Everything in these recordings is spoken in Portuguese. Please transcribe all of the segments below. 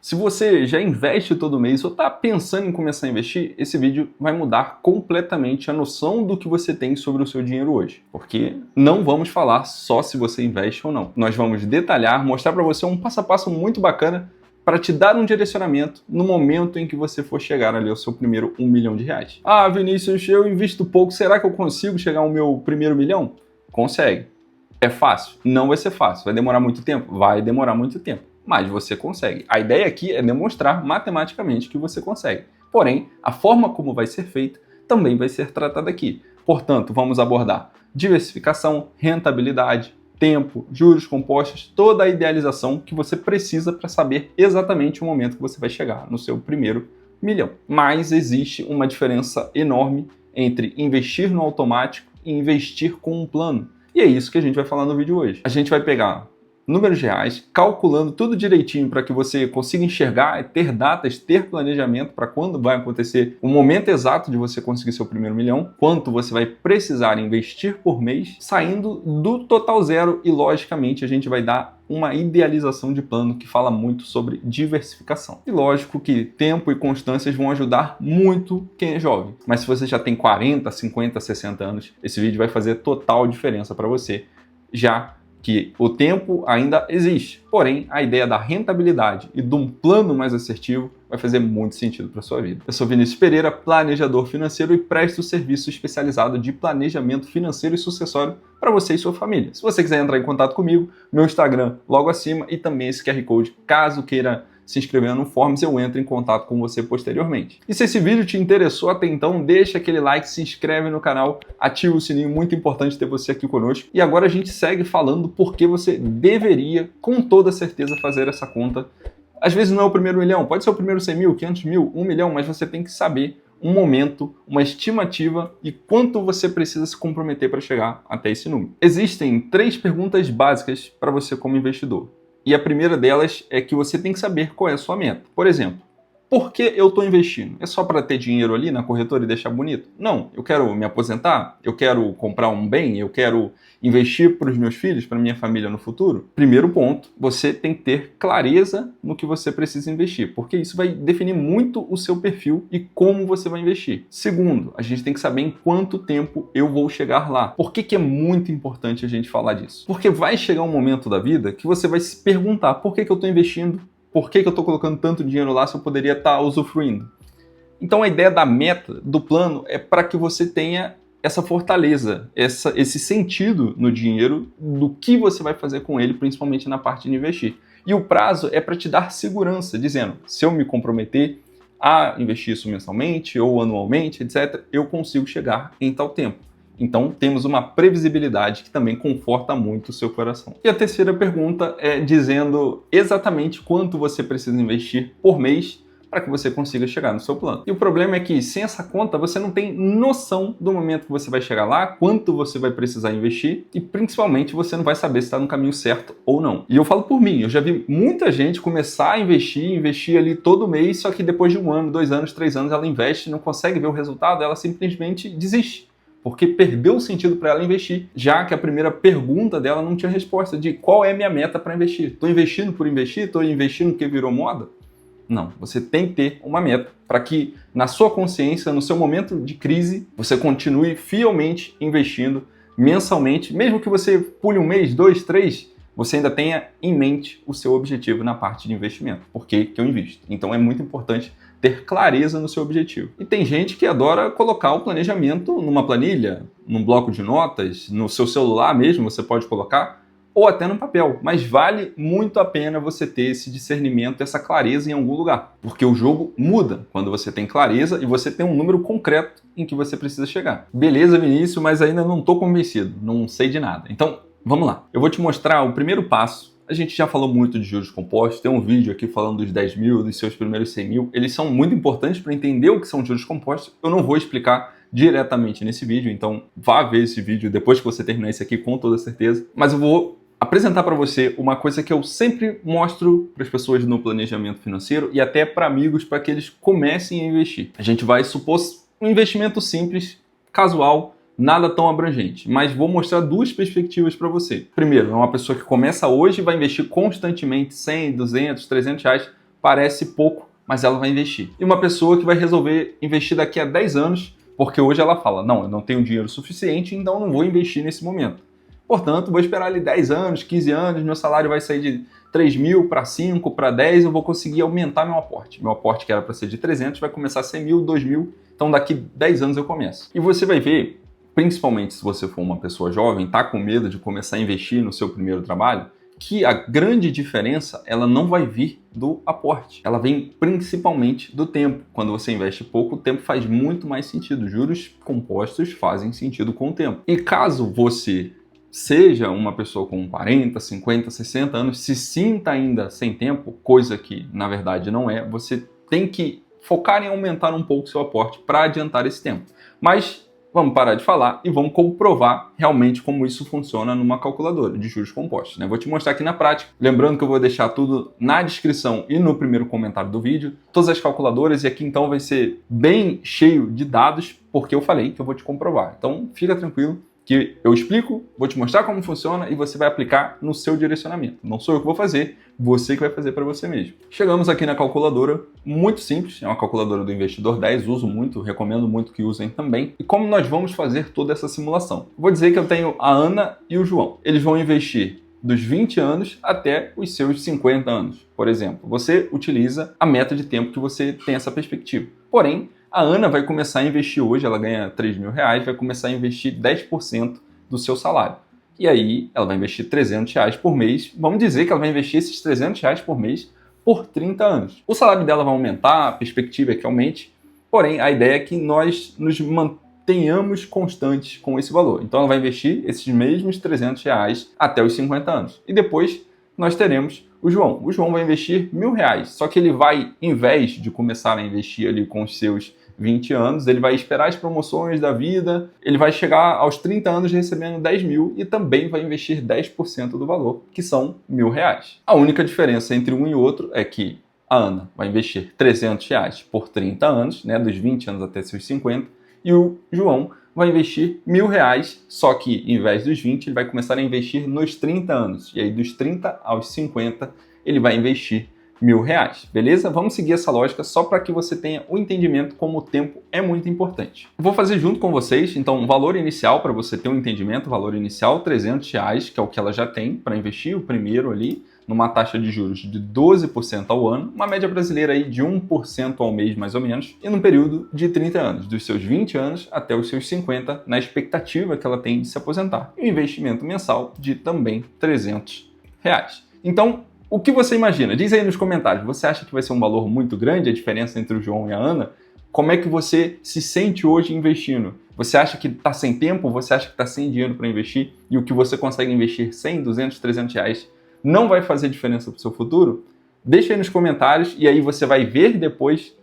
Se você já investe todo mês ou está pensando em começar a investir, esse vídeo vai mudar completamente a noção do que você tem sobre o seu dinheiro hoje. Porque não vamos falar só se você investe ou não. Nós vamos detalhar, mostrar para você um passo a passo muito bacana para te dar um direcionamento no momento em que você for chegar ali ao seu primeiro R$1 milhão. Ah, Vinícius, eu invisto pouco, será que eu consigo chegar ao meu primeiro milhão? Consegue. É fácil? Não vai ser fácil. Vai demorar muito tempo? Vai demorar muito tempo. Mas você consegue. A ideia aqui é demonstrar matematicamente que você consegue. Porém, a forma como vai ser feita também vai ser tratada aqui. Portanto, vamos abordar diversificação, rentabilidade, tempo, juros compostos, toda a idealização que você precisa para saber exatamente o momento que você vai chegar no seu primeiro milhão. Mas existe uma diferença enorme entre investir no automático e investir com um plano. E é isso que a gente vai falar no vídeo hoje. A gente vai pegar números reais, calculando tudo direitinho para que você consiga enxergar, ter datas, ter planejamento para quando vai acontecer o momento exato de você conseguir seu primeiro milhão, quanto você vai precisar investir por mês, saindo do total zero e, logicamente, a gente vai dar uma idealização de plano que fala muito sobre diversificação. E lógico que tempo e constâncias vão ajudar muito quem é jovem. Mas se você já tem 40, 50, 60 anos, esse vídeo vai fazer total diferença para você, já que o tempo ainda existe. Porém, a ideia da rentabilidade e de um plano mais assertivo vai fazer muito sentido para a sua vida. Eu sou Vinícius Pereira, planejador financeiro e presto serviço especializado de planejamento financeiro e sucessório para você e sua família. Se você quiser entrar em contato comigo, meu Instagram logo acima e também esse QR Code, caso queira se inscrever no Forms, eu entro em contato com você posteriormente. E se esse vídeo te interessou até então, deixa aquele like, se inscreve no canal, ativa o sininho, muito importante ter você aqui conosco. E agora a gente segue falando por que você deveria, com toda certeza, fazer essa conta. Às vezes não é o primeiro milhão, pode ser o primeiro 100 mil, 500 mil, 1 milhão, mas você tem que saber um momento, uma estimativa e quanto você precisa se comprometer para chegar até esse número. Existem 3 perguntas básicas para você como investidor. E a primeira delas é que você tem que saber qual é a sua meta. Por exemplo, por que eu estou investindo? É só para ter dinheiro ali na corretora e deixar bonito? Não, eu quero me aposentar, eu quero comprar um bem, eu quero investir para os meus filhos, para minha família no futuro. Primeiro ponto, você tem que ter clareza no que você precisa investir, porque isso vai definir muito o seu perfil e como você vai investir. Segundo, a gente tem que saber em quanto tempo eu vou chegar lá. Por que é muito importante a gente falar disso? Porque vai chegar um momento da vida que você vai se perguntar por que eu estou investindo? Por que eu estou colocando tanto dinheiro lá se eu poderia estar usufruindo? Então a ideia da meta, do plano, é para que você tenha essa fortaleza, esse sentido no dinheiro, do que você vai fazer com ele, principalmente na parte de investir. E o prazo é para te dar segurança, dizendo, se eu me comprometer a investir isso mensalmente ou anualmente, etc., eu consigo chegar em tal tempo. Então, temos uma previsibilidade que também conforta muito o seu coração. E a terceira pergunta é dizendo exatamente quanto você precisa investir por mês para que você consiga chegar no seu plano. E o problema é que, sem essa conta, você não tem noção do momento que você vai chegar lá, quanto você vai precisar investir e, principalmente, você não vai saber se está no caminho certo ou não. E eu falo por mim, eu já vi muita gente começar a investir ali todo mês, só que depois de 1 ano, 2 anos, 3 anos, ela investe, não consegue ver o resultado, ela simplesmente desiste. Porque perdeu o sentido para ela investir, já que a primeira pergunta dela não tinha resposta de qual é a minha meta para investir. Estou investindo por investir? Estou investindo porque virou moda? Não, você tem que ter uma meta para que na sua consciência, no seu momento de crise, você continue fielmente investindo mensalmente, mesmo que você pule 1 mês, 2, 3, você ainda tenha em mente o seu objetivo na parte de investimento. Por que eu invisto? Então é muito importante ter clareza no seu objetivo. E tem gente que adora colocar o planejamento numa planilha, num bloco de notas, no seu celular mesmo, você pode colocar, ou até no papel. Mas vale muito a pena você ter esse discernimento, essa clareza em algum lugar. Porque o jogo muda quando você tem clareza e você tem um número concreto em que você precisa chegar. Beleza, Vinícius, mas ainda não estou convencido, não sei de nada. Então, vamos lá. Eu vou te mostrar o primeiro passo. A gente já falou muito de juros compostos, tem um vídeo aqui falando dos 10 mil, dos seus primeiros 100 mil. Eles são muito importantes para entender o que são juros compostos. Eu não vou explicar diretamente nesse vídeo, então vá ver esse vídeo depois que você terminar esse aqui com toda certeza. Mas eu vou apresentar para você uma coisa que eu sempre mostro para as pessoas no planejamento financeiro e até para amigos, para que eles comecem a investir. A gente vai supor um investimento simples, casual, nada tão abrangente, mas vou mostrar 2 perspectivas para você. Primeiro, é uma pessoa que começa hoje e vai investir constantemente 100, 200, 300 reais parece pouco, mas ela vai investir. E uma pessoa que vai resolver investir daqui a 10 anos, porque hoje ela fala, não, eu não tenho dinheiro suficiente, então não vou investir nesse momento. Portanto, vou esperar ali 10 anos, 15 anos, meu salário vai sair de 3 mil para 5, para 10, eu vou conseguir aumentar meu aporte. Meu aporte que era para ser de 300 vai começar a ser 1.000, 2.000, então daqui 10 anos eu começo. E você vai ver, principalmente se você for uma pessoa jovem, está com medo de começar a investir no seu primeiro trabalho, que a grande diferença ela não vai vir do aporte, ela vem principalmente do tempo. Quando você investe pouco, o tempo faz muito mais sentido. Juros compostos fazem sentido com o tempo. E caso você seja uma pessoa com 40, 50, 60 anos, se sinta ainda sem tempo, coisa que na verdade não é, você tem que focar em aumentar um pouco seu aporte para adiantar esse tempo. Mas vamos parar de falar e vamos comprovar realmente como isso funciona numa calculadora de juros compostos, né? Vou te mostrar aqui na prática. Lembrando que eu vou deixar tudo na descrição e no primeiro comentário do vídeo, todas as calculadoras, e aqui então vai ser bem cheio de dados, porque eu falei que eu vou te comprovar. Então fica tranquilo que eu explico, vou te mostrar como funciona e você vai aplicar no seu direcionamento. Não sou eu que vou fazer, você que vai fazer para você mesmo. Chegamos aqui na calculadora, muito simples, é uma calculadora do Investidor 10, uso muito, recomendo muito que usem também. E como nós vamos fazer toda essa simulação? Vou dizer que eu tenho a Ana e o João. Eles vão investir dos 20 anos até os seus 50 anos, por exemplo. Você utiliza a meta de tempo que você tem essa perspectiva. Porém, a Ana vai começar a investir hoje, ela ganha 3 mil reais, vai começar a investir 10% do seu salário. E aí ela vai investir 300 reais por mês. Vamos dizer que ela vai investir esses 300 reais por mês por 30 anos. O salário dela vai aumentar, a perspectiva é que aumente, porém a ideia é que nós nos mantenhamos constantes com esse valor. Então ela vai investir esses mesmos 300 reais até os 50 anos. E depois nós teremos o João. O João vai investir 1.000 reais, só que ele vai, em vez de começar a investir ali com os seus 20 anos, ele vai esperar as promoções da vida, ele vai chegar aos 30 anos recebendo 10 mil e também vai investir 10% do valor, que são 1.000 reais. A única diferença entre um e outro é que a Ana vai investir 300 reais por 30 anos, né, dos 20 anos até seus 50, e o João vai investir 1.000 reais, só que em vez dos 20, ele vai começar a investir nos 30 anos. E aí dos 30 aos 50, ele vai investir 1.000 reais, beleza? Vamos seguir essa lógica só para que você tenha o entendimento como o tempo é muito importante. Vou fazer junto com vocês, então, um valor inicial para você ter um entendimento, valor inicial 300 reais, que é o que ela já tem para investir, o primeiro ali, numa taxa de juros de 12% ao ano, uma média brasileira aí de 1% ao mês mais ou menos, e num período de 30 anos, dos seus 20 anos até os seus 50, na expectativa que ela tem de se aposentar. E um investimento mensal de também 300 reais. Então, o que você imagina? Diz aí nos comentários, você acha que vai ser um valor muito grande a diferença entre o João e a Ana? Como é que você se sente hoje investindo? Você acha que está sem tempo? Você acha que está sem dinheiro para investir? E o que você consegue investir 100, 200, 300 reais não vai fazer diferença para o seu futuro? Deixa aí nos comentários e aí você vai ver depois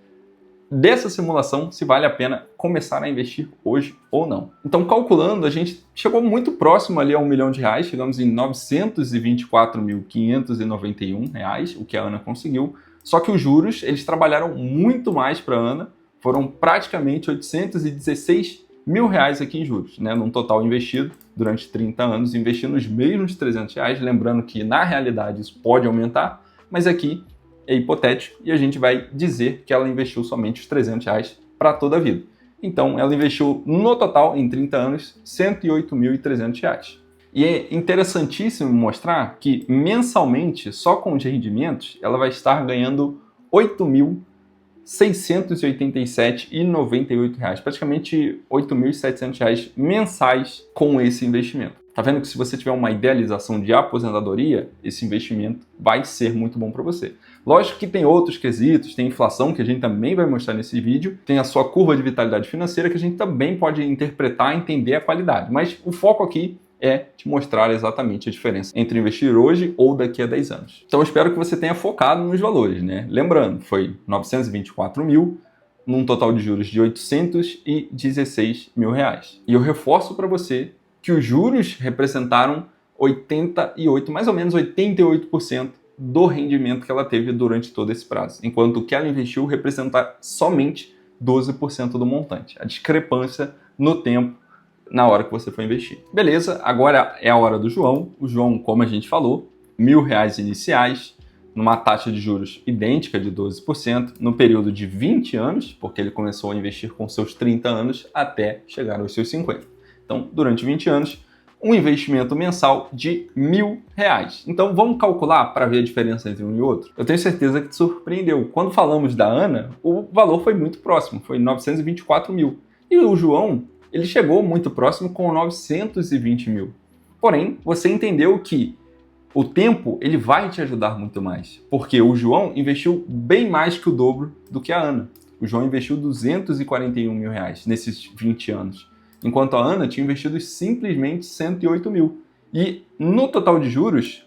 dessa simulação se vale a pena começar a investir hoje ou não. Então, calculando, a gente chegou muito próximo ali a R$1 milhão, chegamos em R$ 924.591, o que a Ana conseguiu, só que os juros, eles trabalharam muito mais para a Ana, foram praticamente R$816 mil aqui em juros, né? Num total investido durante 30 anos, investindo os mesmos 300 reais, lembrando que na realidade isso pode aumentar, mas aqui é hipotético e a gente vai dizer que ela investiu somente os 300 reais para toda a vida. Então ela investiu no total, em 30 anos, R$108.300. E é interessantíssimo mostrar que mensalmente, só com os rendimentos, ela vai estar ganhando R$8.687,98, praticamente R$8.700 mensais com esse investimento. Tá vendo que se você tiver uma idealização de aposentadoria, esse investimento vai ser muito bom para você. Lógico que tem outros quesitos, tem inflação que a gente também vai mostrar nesse vídeo, tem a sua curva de vitalidade financeira que a gente também pode interpretar e entender a qualidade. Mas o foco aqui é te mostrar exatamente a diferença entre investir hoje ou daqui a 10 anos. Então eu espero que você tenha focado nos valores, né? Lembrando, foi 924 mil, num total de juros de 816 mil reais. E eu reforço para você que os juros representaram 88, mais ou menos 88% do rendimento que ela teve durante todo esse prazo, enquanto o que ela investiu representa somente 12% do montante. A discrepância no tempo na hora que você for investir. Beleza, agora é a hora do João. O João, como a gente falou, R$1.000 iniciais, numa taxa de juros idêntica de 12% no período de 20 anos, porque ele começou a investir com seus 30 anos até chegar aos seus 50. Então, durante 20 anos, um investimento mensal de R$1.000. Então, vamos calcular para ver a diferença entre um e outro? Eu tenho certeza que te surpreendeu. Quando falamos da Ana, o valor foi muito próximo, foi 924 mil. E o João, ele chegou muito próximo com 920 mil. Porém, você entendeu que o tempo ele vai te ajudar muito mais, porque o João investiu bem mais que o dobro do que a Ana. O João investiu R$241 mil nesses 20 anos, enquanto a Ana tinha investido simplesmente 108 mil. E no total de juros,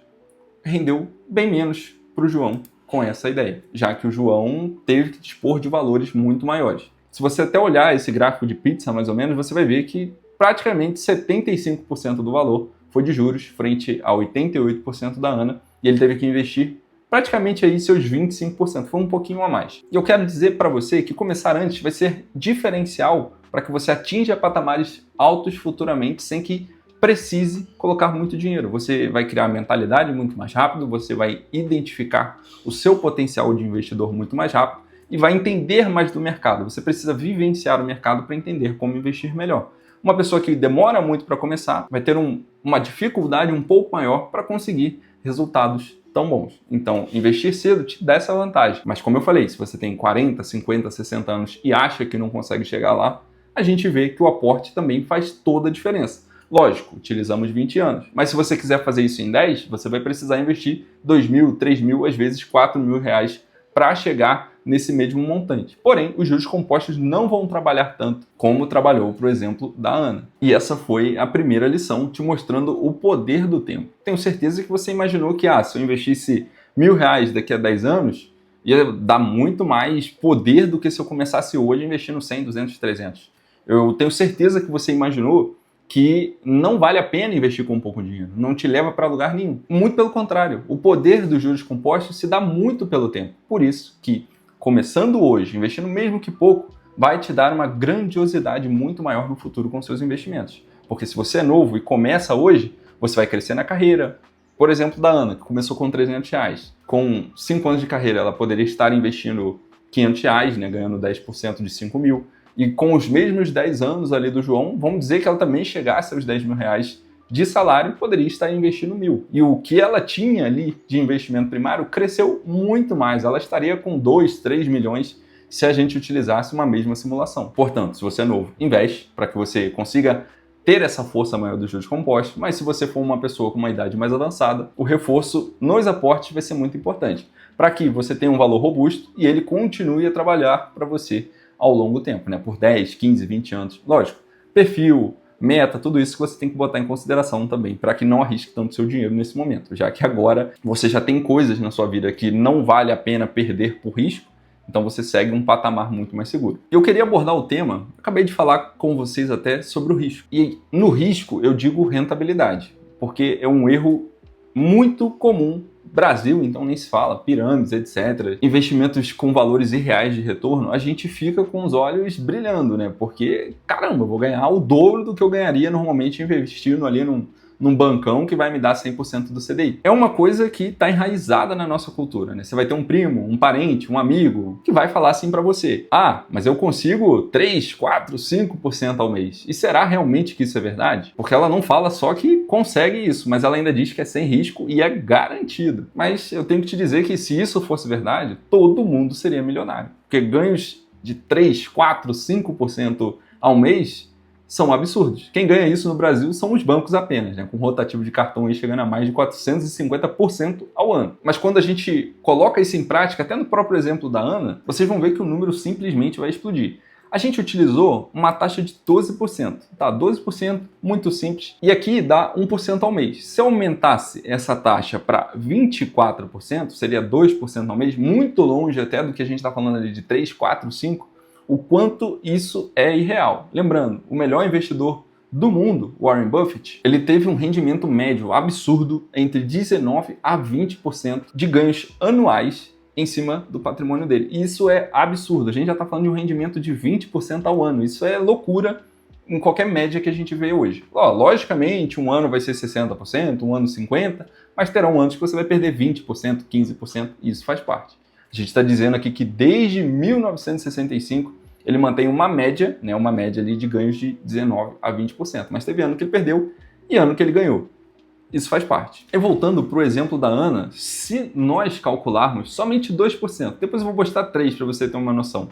rendeu bem menos para o João com essa ideia, já que o João teve que dispor de valores muito maiores. Se você até olhar esse gráfico de pizza, mais ou menos, você vai ver que praticamente 75% do valor foi de juros, frente a 88% da Ana, e ele teve que investir praticamente aí seus 25%, foi um pouquinho a mais. E eu quero dizer para você que começar antes vai ser diferencial para que você atinja patamares altos futuramente sem que precise colocar muito dinheiro. Você vai criar a mentalidade muito mais rápido, você vai identificar o seu potencial de investidor muito mais rápido e vai entender mais do mercado. Você precisa vivenciar o mercado para entender como investir melhor. Uma pessoa que demora muito para começar vai ter uma dificuldade um pouco maior para conseguir resultados tão bons. Então, investir cedo te dá essa vantagem. Mas como eu falei, se você tem 40, 50, 60 anos e acha que não consegue chegar lá, a gente vê que o aporte também faz toda a diferença. Lógico, utilizamos 20 anos. Mas se você quiser fazer isso em 10, você vai precisar investir 2 mil, 3 mil, às vezes 4 mil reais para chegar nesse mesmo montante. Porém, os juros compostos não vão trabalhar tanto como trabalhou, por exemplo, da Ana. E essa foi a primeira lição, te mostrando o poder do tempo. Tenho certeza que você imaginou que, se eu investisse R$1.000 daqui a 10 anos, ia dar muito mais poder do que se eu começasse hoje investindo 100, 200, 300. Eu tenho certeza que você imaginou que não vale a pena investir com pouco dinheiro, não te leva para lugar nenhum. Muito pelo contrário, o poder dos juros compostos se dá muito pelo tempo. Por isso que, começando hoje, investindo mesmo que pouco, vai te dar uma grandiosidade muito maior no futuro com seus investimentos. Porque se você é novo e começa hoje, você vai crescer na carreira. Por exemplo, da Ana, que começou com R$300. Com 5 anos de carreira, ela poderia estar investindo R$500, ganhando 10% de 5 mil. E com os mesmos 10 anos ali do João, vamos dizer que ela também chegasse aos R$10 mil de salário, poderia estar investindo 1.000. E o que ela tinha ali de investimento primário cresceu muito mais. Ela estaria com 2, 3 milhões se a gente utilizasse uma mesma simulação. Portanto, se você é novo, investe para que você consiga ter essa força maior dos juros compostos, mas se você for uma pessoa com uma idade mais avançada, o reforço nos aportes vai ser muito importante, para que você tenha um valor robusto e ele continue a trabalhar para você ao longo tempo, por 10, 15, 20 anos. Lógico, perfil, meta, tudo isso que você tem que botar em consideração também, para que não arrisque tanto seu dinheiro nesse momento, já que agora você já tem coisas na sua vida que não vale a pena perder por risco, então você segue um patamar muito mais seguro. Eu queria abordar o tema, acabei de falar com vocês até sobre o risco. E no risco eu digo rentabilidade, porque é um erro muito comum. Brasil, então nem se fala, pirâmides, etc. Investimentos com valores irreais de retorno, a gente fica com os olhos brilhando, Porque, caramba, eu vou ganhar o dobro do que eu ganharia normalmente investindo ali num bancão que vai me dar 100% do CDI. É uma coisa que está enraizada na nossa cultura, Você vai ter um primo, um parente, um amigo que vai falar assim para você: mas eu consigo 3, 4, 5% ao mês. E será realmente que isso é verdade? Porque ela não fala só que consegue isso, mas ela ainda diz que é sem risco e é garantido. Mas eu tenho que te dizer que se isso fosse verdade, todo mundo seria milionário. Porque ganhos de 3, 4, 5% ao mês são absurdos. Quem ganha isso no Brasil são os bancos apenas, com rotativo de cartão aí chegando a mais de 450% ao ano. Mas quando a gente coloca isso em prática, até no próprio exemplo da Ana, vocês vão ver que o número simplesmente vai explodir. A gente utilizou uma taxa de 12%, 12%, muito simples, e aqui dá 1% ao mês. Se eu aumentasse essa taxa para 24%, seria 2% ao mês, muito longe até do que a gente está falando ali de 3, 4, 5%, o quanto isso é irreal. Lembrando, o melhor investidor do mundo, Warren Buffett, ele teve um rendimento médio absurdo entre 19% a 20% de ganhos anuais em cima do patrimônio dele. E isso é absurdo. A gente já está falando de um rendimento de 20% ao ano. Isso é loucura em qualquer média que a gente vê hoje. Logicamente, um ano vai ser 60%, um ano 50%, mas terão anos que você vai perder 20%, 15%, e isso faz parte. A gente está dizendo aqui que desde 1965 ele mantém uma média, né, uma média ali de ganhos de 19% a 20%, mas teve ano que ele perdeu e ano que ele ganhou. Isso faz parte. E voltando para o exemplo da Ana, se nós calcularmos somente 2%, depois eu vou postar 3% para você ter uma noção.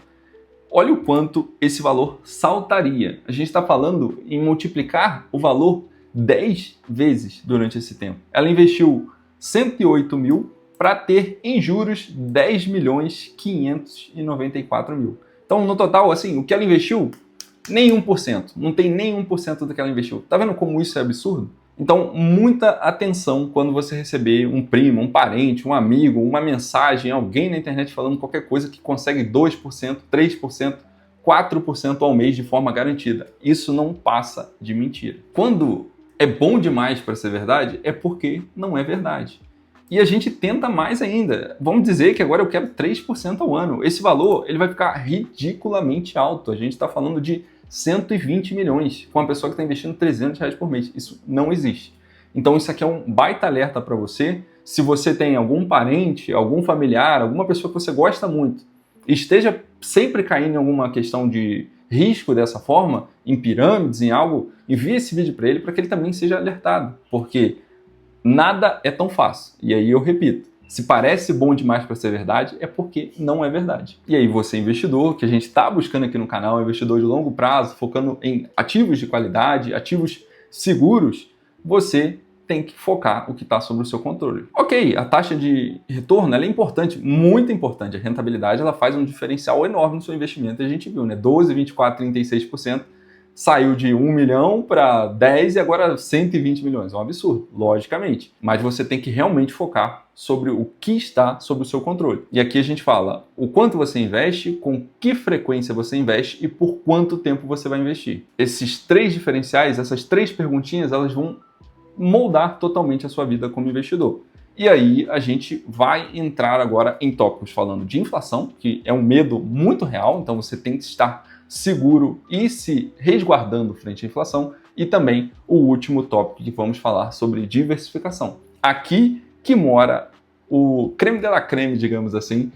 Olha o quanto esse valor saltaria. A gente está falando em multiplicar o valor 10 vezes durante esse tempo. Ela investiu 108 mil para ter em juros 10.594.000. Então, no total, assim, o que ela investiu, nem 1%. Não tem nem 1% do que ela investiu. Tá vendo como isso é absurdo? Então, muita atenção quando você receber um primo, um parente, um amigo, uma mensagem, alguém na internet falando qualquer coisa que consegue 2%, 3%, 4% ao mês de forma garantida. Isso não passa de mentira. Quando é bom demais para ser verdade, é porque não é verdade. E a gente tenta mais ainda. Vamos dizer que agora eu quero 3% ao ano. Esse valor ele vai ficar ridiculamente alto. A gente está falando de 120 milhões com uma pessoa que está investindo R$300 por mês. Isso não existe. Então isso aqui é um baita alerta para você. Se você tem algum parente, algum familiar, alguma pessoa que você gosta muito, esteja sempre caindo em alguma questão de risco dessa forma, em pirâmides, em algo, envie esse vídeo para ele para que ele também seja alertado. Porque nada é tão fácil. E aí eu repito, se parece bom demais para ser verdade, é porque não é verdade. E aí você, investidor, que a gente está buscando aqui no canal, investidor de longo prazo, focando em ativos de qualidade, ativos seguros, você tem que focar o que está sob o seu controle. Ok, a taxa de retorno ela é importante, muito importante. A rentabilidade ela faz um diferencial enorme no seu investimento. A gente viu, né? 12, 24, 36%. Saiu de 1 milhão para 10 e agora 120 milhões. É um absurdo, logicamente. Mas você tem que realmente focar sobre o que está sob o seu controle. E aqui a gente fala o quanto você investe, com que frequência você investe e por quanto tempo você vai investir. Esses 3 diferenciais, essas 3 perguntinhas, elas vão moldar totalmente a sua vida como investidor. E aí a gente vai entrar agora em tópicos falando de inflação, que é um medo muito real, então você tem que estar seguro e se resguardando frente à inflação, e também o último tópico que vamos falar sobre diversificação. Aqui que mora o creme de la creme, digamos assim,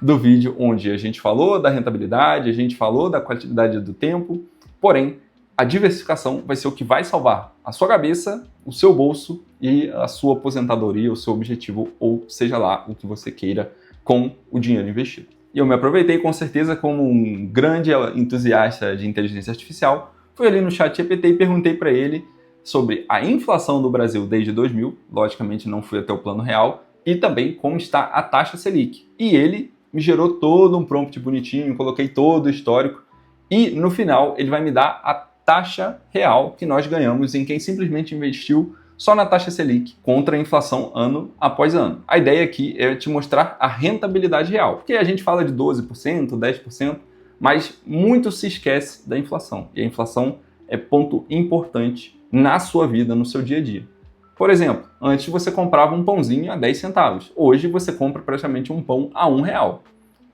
do vídeo, onde a gente falou da rentabilidade, a gente falou da qualidade do tempo, porém a diversificação vai ser o que vai salvar a sua cabeça, o seu bolso e a sua aposentadoria, o seu objetivo, ou seja lá o que você queira com o dinheiro investido. E eu me aproveitei com certeza como um grande entusiasta de inteligência artificial, fui ali no ChatGPT e perguntei para ele sobre a inflação do Brasil desde 2000, logicamente não fui até o plano real, e também como está a taxa Selic. E ele me gerou todo um prompt bonitinho, coloquei todo o histórico, e no final ele vai me dar a taxa real que nós ganhamos em quem simplesmente investiu só na taxa Selic contra a inflação ano após ano. A ideia aqui é te mostrar a rentabilidade real, porque a gente fala de 12%, 10%, mas muito se esquece da inflação. E a inflação é ponto importante na sua vida, no seu dia a dia. Por exemplo, antes você comprava um pãozinho a 10 centavos. Hoje você compra praticamente um pão a R$1.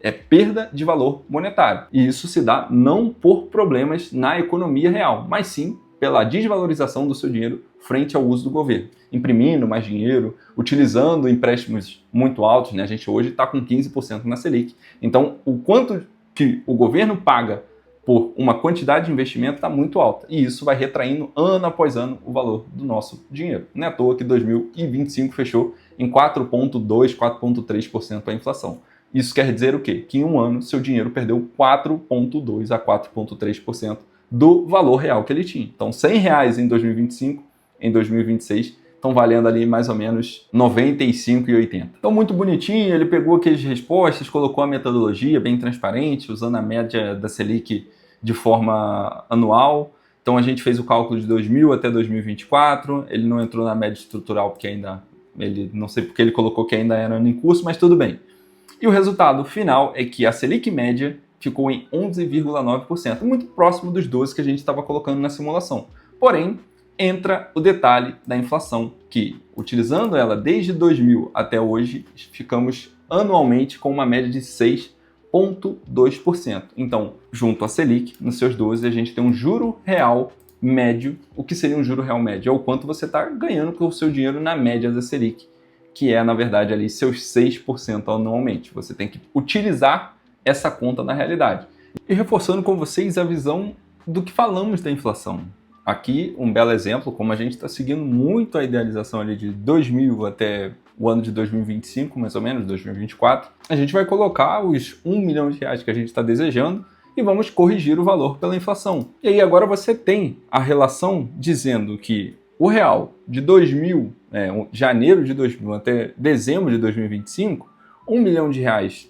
É perda de valor monetário. E isso se dá não por problemas na economia real, mas sim pela desvalorização do seu dinheiro frente ao uso do governo. Imprimindo mais dinheiro, utilizando empréstimos muito altos, né? A gente hoje está com 15% na Selic. Então, o quanto que o governo paga por uma quantidade de investimento está muito alta. E isso vai retraindo ano após ano o valor do nosso dinheiro. Não é à toa que 2025 fechou em 4,2%, 4,3% a inflação. Isso quer dizer o quê? Que em um ano seu dinheiro perdeu 4,2% a 4,3% do valor real que ele tinha. Então, R$100 em 2025, em 2026, estão valendo ali mais ou menos R$ 95,80. Então, muito bonitinho, ele pegou aquelas respostas, colocou a metodologia bem transparente, usando a média da Selic de forma anual. Então, a gente fez o cálculo de 2000 até 2024, ele não entrou na média estrutural, porque ainda, não sei porque ele colocou que ainda era em curso, mas tudo bem. E o resultado final é que a Selic média ficou em 11,9%, muito próximo dos 12% que a gente estava colocando na simulação. Porém, entra o detalhe da inflação, que, utilizando ela desde 2000 até hoje, ficamos anualmente com uma média de 6,9%. 0,2%. Então, junto à Selic, nos seus 12, a gente tem um juro real médio. O que seria um juro real médio? É o quanto você está ganhando com o seu dinheiro na média da Selic, que é, na verdade, ali seus 6% anualmente. Você tem que utilizar essa conta na realidade. E reforçando com vocês a visão do que falamos da inflação. Aqui, um belo exemplo, como a gente está seguindo muito a idealização ali de 2000 até o ano de 2025, mais ou menos, 2024, a gente vai colocar os R$ 1 milhão que a gente está desejando e vamos corrigir o valor pela inflação. E aí agora você tem a relação dizendo que o real de 2000, janeiro de 2000 até dezembro de 2025, R$ 1 milhão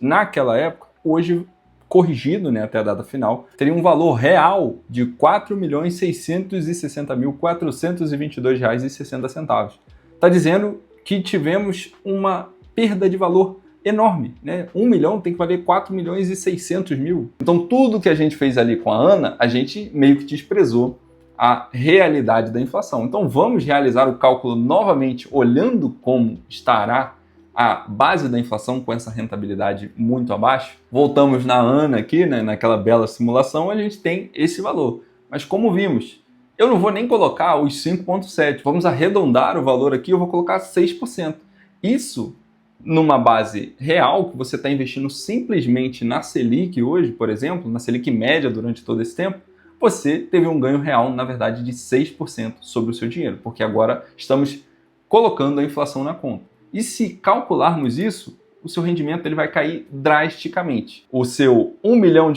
naquela época, hoje corrigido, até a data final, teria um valor real de R$ 4.660.422,60. Está dizendo que tivemos uma perda de valor enorme, né? 1 milhão tem que valer 4.600.000. Então tudo que a gente fez ali com a Ana, a gente meio que desprezou a realidade da inflação. Então vamos realizar o cálculo novamente, olhando como estará a base da inflação com essa rentabilidade muito abaixo. Voltamos na Ana aqui, naquela bela simulação, a gente tem esse valor. Mas como vimos, eu não vou nem colocar os 5,7%. Vamos arredondar o valor aqui, eu vou colocar 6%. Isso numa base real, que você está investindo simplesmente na Selic hoje, por exemplo, na Selic média durante todo esse tempo, você teve um ganho real, na verdade, de 6% sobre o seu dinheiro, porque agora estamos colocando a inflação na conta. E se calcularmos isso, o seu rendimento ele vai cair drasticamente. O seu R$ 1 milhão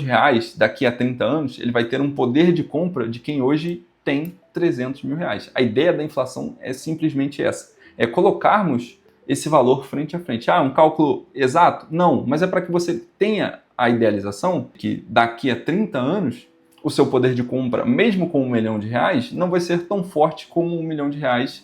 daqui a 30 anos, ele vai ter um poder de compra de quem hoje tem R$ 300 mil. A ideia da inflação é simplesmente essa, é colocarmos esse valor frente a frente. Um cálculo exato? Não, mas é para que você tenha a idealização que daqui a 30 anos, o seu poder de compra, mesmo com R$ 1 milhão, não vai ser tão forte como R$ 1 milhão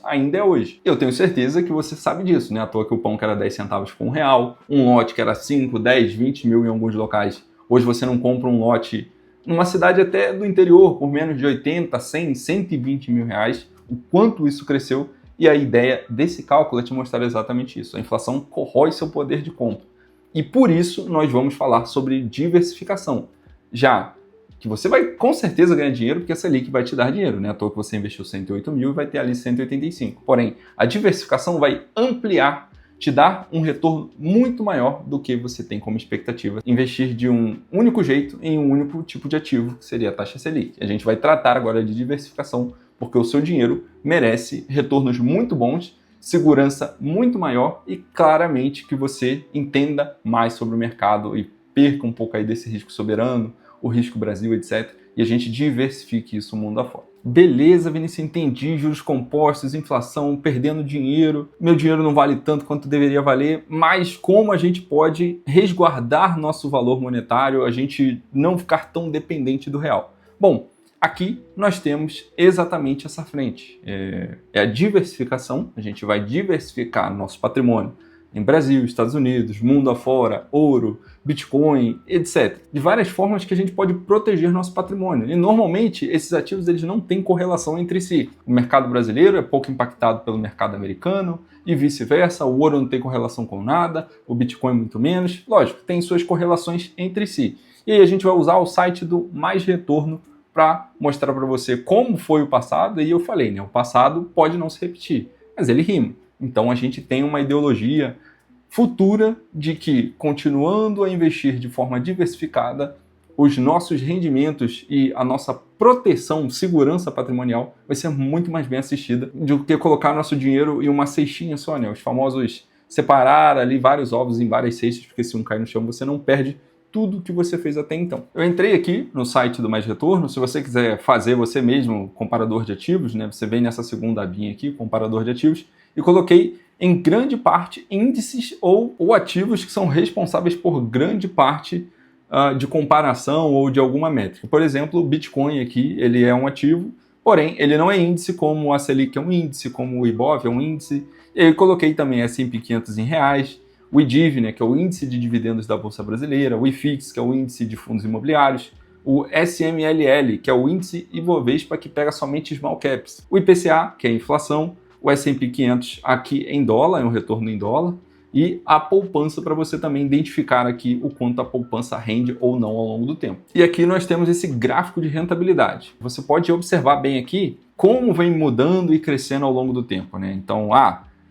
ainda é hoje. Eu tenho certeza que você sabe disso, né? À toa que o pão que era 10 centavos com R$1, um lote que era 5, 10, 20 mil em alguns locais. Hoje você não compra um lote numa cidade até do interior por menos de 80, 100, 120 mil reais. O quanto isso cresceu, e a ideia desse cálculo é te mostrar exatamente isso. A inflação corrói seu poder de compra. E por isso nós vamos falar sobre diversificação. Já que você vai com certeza ganhar dinheiro, porque a Selic vai te dar dinheiro, né? À toa que você investiu 108 mil e vai ter ali 185. Porém, a diversificação vai ampliar, te dar um retorno muito maior do que você tem como expectativa. Investir de um único jeito em um único tipo de ativo, que seria a taxa Selic. A gente vai tratar agora de diversificação, porque o seu dinheiro merece retornos muito bons, segurança muito maior e claramente que você entenda mais sobre o mercado e perca um pouco aí desse risco soberano, o risco Brasil, etc. E a gente diversifique isso mundo afora. Beleza, Vinícius, entendi, juros compostos, inflação, perdendo dinheiro, meu dinheiro não vale tanto quanto deveria valer, mas como a gente pode resguardar nosso valor monetário, a gente não ficar tão dependente do real? Bom, aqui nós temos exatamente essa frente, é a diversificação, a gente vai diversificar nosso patrimônio em Brasil, Estados Unidos, mundo afora, ouro, Bitcoin, etc. De várias formas que a gente pode proteger nosso patrimônio. E normalmente esses ativos eles não têm correlação entre si. O mercado brasileiro é pouco impactado pelo mercado americano e vice-versa. O ouro não tem correlação com nada, o Bitcoin muito menos. Lógico, tem suas correlações entre si. E aí a gente vai usar o site do Mais Retorno para mostrar para você como foi o passado. E eu falei, o passado pode não se repetir, mas ele rima. Então a gente tem uma ideologia futura de que, continuando a investir de forma diversificada, os nossos rendimentos e a nossa proteção, segurança patrimonial vai ser muito mais bem assistida do que colocar nosso dinheiro em uma cestinha só, Os famosos separar ali vários ovos em várias cestas, porque se um cai no chão você não perde tudo que você fez até então. Eu entrei aqui no site do Mais Retorno. Se você quiser fazer você mesmo comparador de ativos, você vem nessa segunda abinha aqui, comparador de ativos, e coloquei em grande parte índices ou ativos que são responsáveis por grande parte de comparação ou de alguma métrica. Por exemplo, o Bitcoin aqui, ele é um ativo, porém ele não é índice como a Selic é um índice, como o Ibov é um índice. E aí eu coloquei também S&P 500 em reais, o IDIV, que é o índice de dividendos da Bolsa Brasileira, o IFIX, que é o índice de fundos imobiliários, o SMLL, que é o índice Ibovespa que pega somente small caps, o IPCA, que é a inflação, o S&P 500 aqui em dólar, é um retorno em dólar, e a poupança para você também identificar aqui o quanto a poupança rende ou não ao longo do tempo. E aqui nós temos esse gráfico de rentabilidade. Você pode observar bem aqui como vem mudando e crescendo ao longo do tempo, né? Então,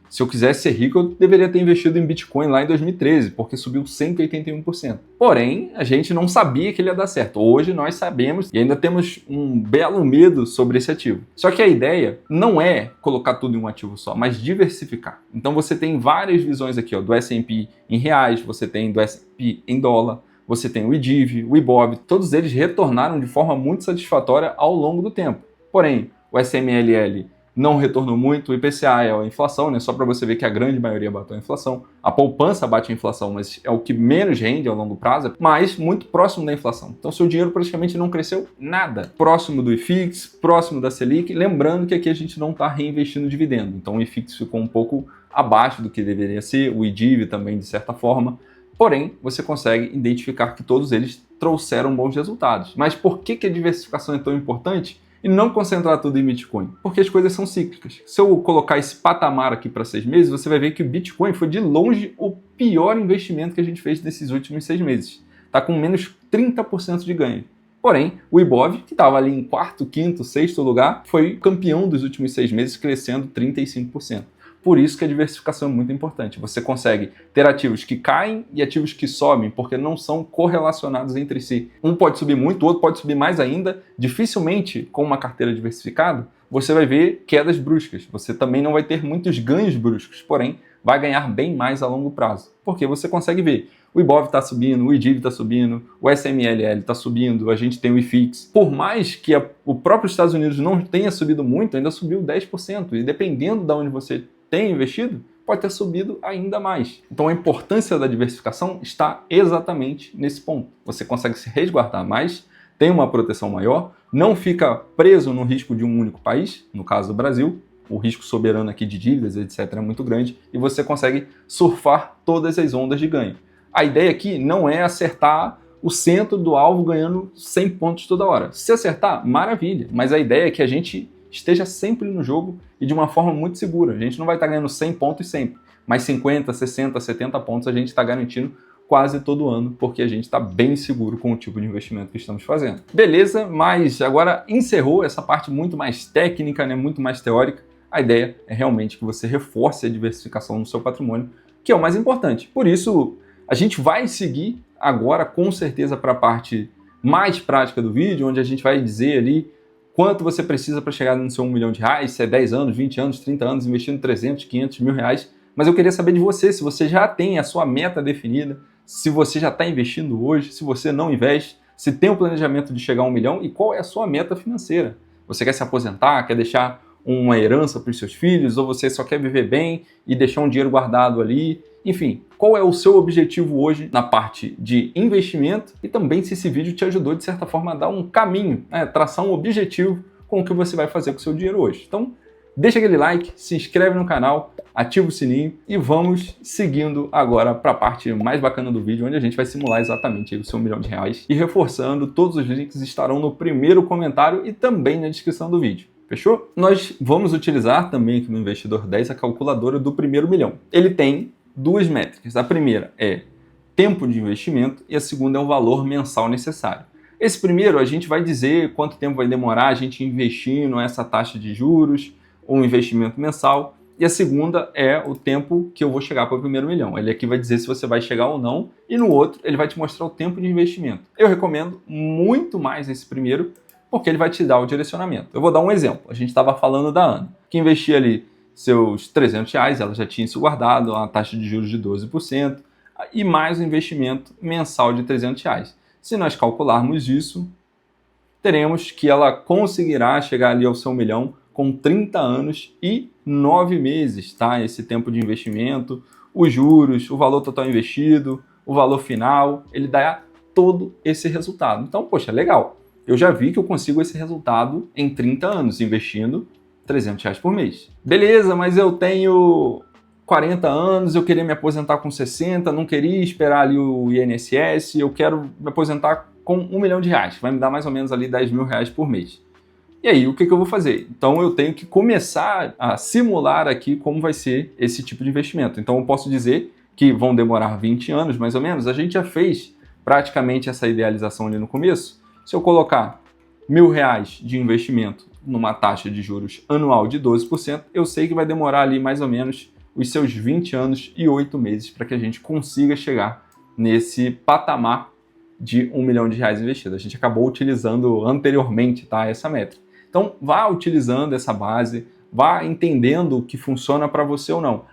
se eu quisesse ser rico, eu deveria ter investido em Bitcoin lá em 2013, porque subiu 181%. Porém, a gente não sabia que ele ia dar certo. Hoje nós sabemos e ainda temos um belo medo sobre esse ativo. Só que a ideia não é colocar tudo em um ativo só, mas diversificar. Então você tem várias visões aqui, do S&P em reais, você tem do S&P em dólar, você tem o IDIV, o IBOV, todos eles retornaram de forma muito satisfatória ao longo do tempo. Porém, o SMLL não retornou muito, o IPCA é a inflação, né? Só para você ver que a grande maioria bateu a inflação. A poupança bate a inflação, mas é o que menos rende a longo prazo, mas muito próximo da inflação. Então seu dinheiro praticamente não cresceu nada. Próximo do IFIX, próximo da Selic, lembrando que aqui a gente não está reinvestindo dividendo. Então o IFIX ficou um pouco abaixo do que deveria ser, o IDIV também de certa forma. Porém, você consegue identificar que todos eles trouxeram bons resultados. Mas por que a diversificação é tão importante? E não concentrar tudo em Bitcoin, porque as coisas são cíclicas. Se eu colocar esse patamar aqui para 6 meses, você vai ver que o Bitcoin foi de longe o pior investimento que a gente fez nesses últimos 6 meses. Está com menos 30% de ganho. Porém, o IBOV, que estava ali em quarto, quinto, sexto lugar, foi campeão dos últimos 6 meses, crescendo 35%. Por isso que a diversificação é muito importante. Você consegue ter ativos que caem e ativos que sobem, porque não são correlacionados entre si. Um pode subir muito, o outro pode subir mais ainda. Dificilmente, com uma carteira diversificada, você vai ver quedas bruscas. Você também não vai ter muitos ganhos bruscos, porém, vai ganhar bem mais a longo prazo. Porque você consegue ver, o IBOV está subindo, o IDIV está subindo, o SMLL está subindo, a gente tem o IFIX. Por mais que o próprio Estados Unidos não tenha subido muito, ainda subiu 10%. E dependendo de onde você tem investido, pode ter subido ainda mais. Então a importância da diversificação está exatamente nesse ponto. Você consegue se resguardar mais, tem uma proteção maior, não fica preso no risco de um único país, no caso do Brasil, o risco soberano aqui de dívidas, etc., é muito grande, e você consegue surfar todas as ondas de ganho. A ideia aqui não é acertar o centro do alvo ganhando 100 pontos toda hora. Se acertar, maravilha, mas a ideia é que a gente esteja sempre no jogo e de uma forma muito segura. A gente não vai estar ganhando 100 pontos sempre, mas 50, 60, 70 pontos a gente está garantindo quase todo ano, porque a gente está bem seguro com o tipo de investimento que estamos fazendo. Beleza, mas agora encerrou essa parte muito mais técnica, né, muito mais teórica. A ideia é realmente que você reforce a diversificação no seu patrimônio, que é o mais importante. Por isso, a gente vai seguir agora com certeza para a parte mais prática do vídeo, onde a gente vai dizer ali quanto você precisa para chegar no seu R$1 milhão, se é 10 anos, 20 anos, 30 anos, investindo 300, 500 mil reais. Mas eu queria saber de você, se você já tem a sua meta definida, se você já está investindo hoje, se você não investe, se tem o planejamento de chegar a 1 milhão e qual é a sua meta financeira. Você quer se aposentar, quer deixar uma herança para os seus filhos, ou você só quer viver bem e deixar um dinheiro guardado ali? Enfim, qual é o seu objetivo hoje na parte de investimento e também se esse vídeo te ajudou de certa forma a dar um caminho, traçar um objetivo com o que você vai fazer com o seu dinheiro hoje. Então, deixa aquele like, se inscreve no canal, ativa o sininho e vamos seguindo agora para a parte mais bacana do vídeo, onde a gente vai simular exatamente o seu R$1 milhão. E reforçando, todos os links estarão no primeiro comentário e também na descrição do vídeo. Fechou? Nós vamos utilizar também aqui no Investidor 10 a calculadora do primeiro milhão. Ele tem duas métricas. A primeira é tempo de investimento e a segunda é o valor mensal necessário. Esse primeiro, a gente vai dizer quanto tempo vai demorar a gente investindo essa taxa de juros, um investimento mensal. E a segunda é o tempo que eu vou chegar para o primeiro milhão. Ele aqui vai dizer se você vai chegar ou não. E no outro, ele vai te mostrar o tempo de investimento. Eu recomendo muito mais esse primeiro, porque ele vai te dar o direcionamento. Eu vou dar um exemplo. A gente estava falando da Ana, que investia ali seus R$300, ela já tinha isso guardado, uma taxa de juros de 12%, e mais um investimento mensal de R$300. Se nós calcularmos isso, teremos que ela conseguirá chegar ali ao seu R$1 milhão com 30 anos e 9 meses, tá? Esse tempo de investimento, os juros, o valor total investido, o valor final, ele dá todo esse resultado. Então, poxa, legal. Eu já vi que eu consigo esse resultado em 30 anos, investindo R$300 por mês. Beleza, mas eu tenho 40 anos, eu queria me aposentar com 60, não queria esperar ali o INSS, eu quero me aposentar com R$1 milhão, vai me dar mais ou menos ali R$10 mil por mês. E aí, o que eu vou fazer? Então, eu tenho que começar a simular aqui como vai ser esse tipo de investimento. Então, eu posso dizer que vão demorar 20 anos, mais ou menos, a gente já fez praticamente essa idealização ali no começo. Se eu colocar R$1.000 de investimento numa taxa de juros anual de 12%, eu sei que vai demorar ali mais ou menos os seus 20 anos e 8 meses para que a gente consiga chegar nesse patamar de R$1 milhão investido. A gente acabou utilizando anteriormente, tá, essa métrica. Então, vá utilizando essa base, vá entendendo o que funciona para você ou não.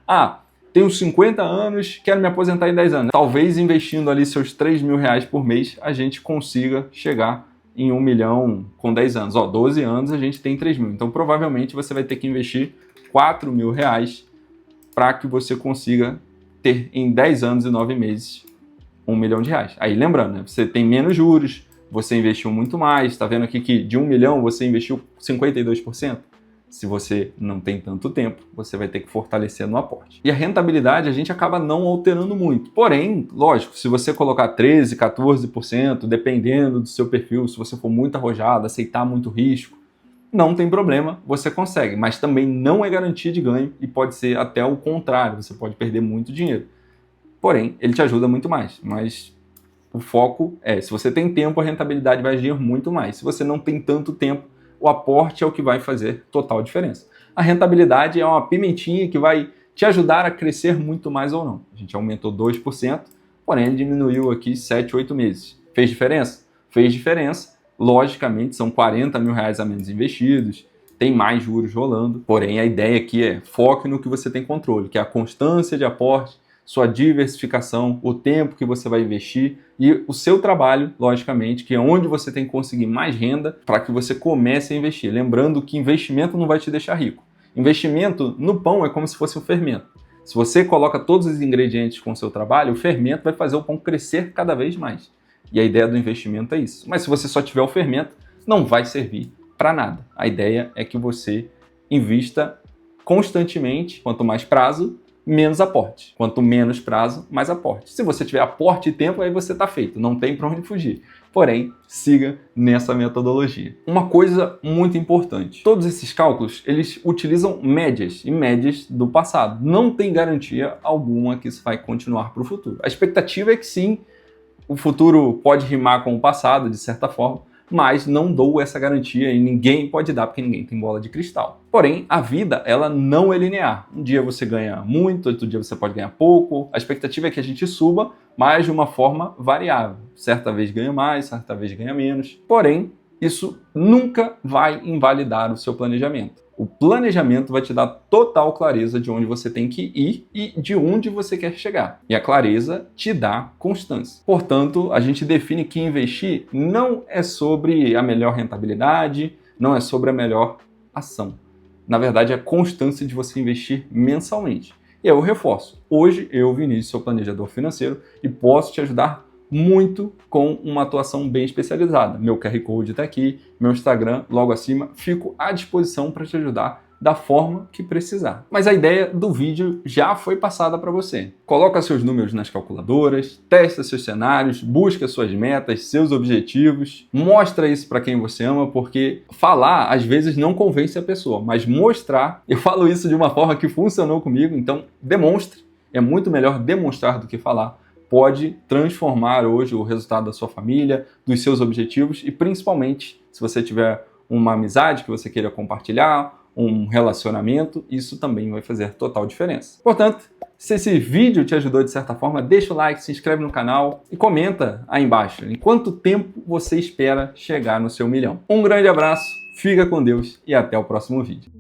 Tenho 50 anos, quero me aposentar em 10 anos. Talvez investindo ali seus R$3.000 por mês, a gente consiga chegar em 1 milhão com 10 anos. 12 anos a gente tem 3 mil. Então, provavelmente, você vai ter que investir R$4.000 para que você consiga ter em 10 anos e 9 meses R$1 milhão. Aí, lembrando, né, você tem menos juros, você investiu muito mais. Está vendo aqui que de 1 milhão você investiu 52%? Se você não tem tanto tempo, você vai ter que fortalecer no aporte. E a rentabilidade a gente acaba não alterando muito. Porém, lógico, se você colocar 13%, 14%, dependendo do seu perfil, se você for muito arrojado, aceitar muito risco, não tem problema, você consegue. Mas também não é garantia de ganho e pode ser até o contrário, você pode perder muito dinheiro. Porém, ele te ajuda muito mais. Mas o foco é, se você tem tempo, a rentabilidade vai agir muito mais. Se você não tem tanto tempo, o aporte é o que vai fazer total diferença. A rentabilidade é uma pimentinha que vai te ajudar a crescer muito mais ou não. A gente aumentou 2%, porém ele diminuiu aqui 7, 8 meses. Fez diferença? Fez diferença. Logicamente, são R$40.000 a menos investidos, tem mais juros rolando. Porém, a ideia aqui é foque no que você tem controle, que é a constância de aporte, sua diversificação, o tempo que você vai investir e o seu trabalho, logicamente, que é onde você tem que conseguir mais renda para que você comece a investir. Lembrando que investimento não vai te deixar rico. Investimento no pão é como se fosse um fermento. Se você coloca todos os ingredientes com o seu trabalho, o fermento vai fazer o pão crescer cada vez mais. E a ideia do investimento é isso. Mas se você só tiver o fermento, não vai servir para nada. A ideia é que você invista constantemente, quanto mais prazo, menos aporte. Quanto menos prazo, mais aporte. Se você tiver aporte e tempo, aí você está feito. Não tem para onde fugir. Porém, siga nessa metodologia. Uma coisa muito importante. Todos esses cálculos, eles utilizam médias e médias do passado. Não tem garantia alguma que isso vai continuar para o futuro. A expectativa é que sim, o futuro pode rimar com o passado, de certa forma, mas não dou essa garantia e ninguém pode dar, porque ninguém tem bola de cristal. Porém, a vida, ela não é linear. Um dia você ganha muito, outro dia você pode ganhar pouco. A expectativa é que a gente suba, mas de uma forma variável. Certa vez ganha mais, certa vez ganha menos. Porém, isso nunca vai invalidar o seu planejamento. O planejamento vai te dar total clareza de onde você tem que ir e de onde você quer chegar. E a clareza te dá constância. Portanto, a gente define que investir não é sobre a melhor rentabilidade, não é sobre a melhor ação. Na verdade, é a constância de você investir mensalmente. E eu reforço. Hoje, eu, Vinícius, sou planejador financeiro e posso te ajudar muito com uma atuação bem especializada. Meu QR Code está aqui, meu Instagram logo acima, fico à disposição para te ajudar da forma que precisar. Mas a ideia do vídeo já foi passada para você. Coloca seus números nas calculadoras, testa seus cenários, busca suas metas, seus objetivos, mostra isso para quem você ama, porque falar às vezes não convence a pessoa, mas mostrar, eu falo isso de uma forma que funcionou comigo, então demonstre, é muito melhor demonstrar do que falar. Pode transformar hoje o resultado da sua família, dos seus objetivos e principalmente se você tiver uma amizade que você queira compartilhar, um relacionamento, isso também vai fazer total diferença. Portanto, se esse vídeo te ajudou de certa forma, deixa o like, se inscreve no canal e comenta aí embaixo em quanto tempo você espera chegar no seu milhão. Um grande abraço, fica com Deus e até o próximo vídeo.